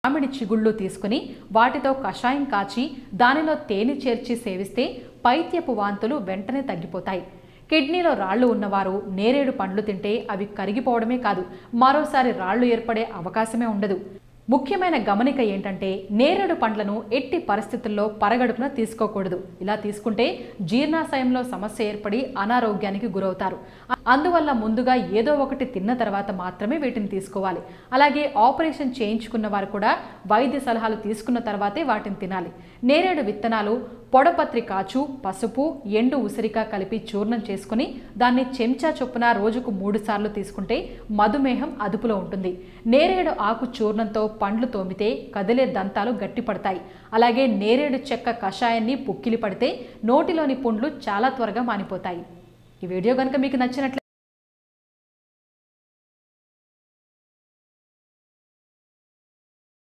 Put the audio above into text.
మామిడి చిగుళ్ళు తీసుకుని వాటితో కషాయం కాచి దానిలో తేనె చేర్చి సేవిస్తే పైత్యపు వాంతులు వెంటనే తగ్గిపోతాయి. కిడ్నీలో రాళ్లు ఉన్నవారు నేరేడు పండ్లు తింటే అవి కరిగిపోవడమే కాదు, మరోసారి రాళ్లు ఏర్పడే అవకాశమే ఉండదు. ముఖ్యమైన గమనిక ఏంటంటే నేరేడు పండ్లను ఎట్టి పరిస్థితుల్లో పరగడుపున తీసుకోకూడదు. ఇలా తీసుకుంటే జీర్ణాశయంలో సమస్య ఏర్పడి అనారోగ్యానికి గురవుతారు. అందువల్ల ముందుగా ఏదో ఒకటి తిన్న తర్వాత మాత్రమే వీటిని తీసుకోవాలి. అలాగే ఆపరేషన్ చేయించుకున్న వారు కూడా వైద్య సలహాలు తీసుకున్న తర్వాతే వాటిని తినాలి. నేరేడు విత్తనాలు పొడపత్రి కాచు, పసుపు, ఎండు ఉసిరిక కలిపి చూర్ణం చేసుకుని దాన్ని చెంచా చొప్పున రోజుకు 3 సార్లు తీసుకుంటే మధుమేహం అదుపులో ఉంటుంది. నేరేడు ఆకు చూర్ణంతో పండ్లు తోమితే కదిలే దంతాలు గట్టిపడతాయి. అలాగే నేరేడు చెక్క కషాయాన్ని పుక్కిలి పడితే నోటిలోని పుండ్లు చాలా త్వరగా మానిపోతాయి. ఈ వీడియో కనుక మీకు నచ్చినట్లయితే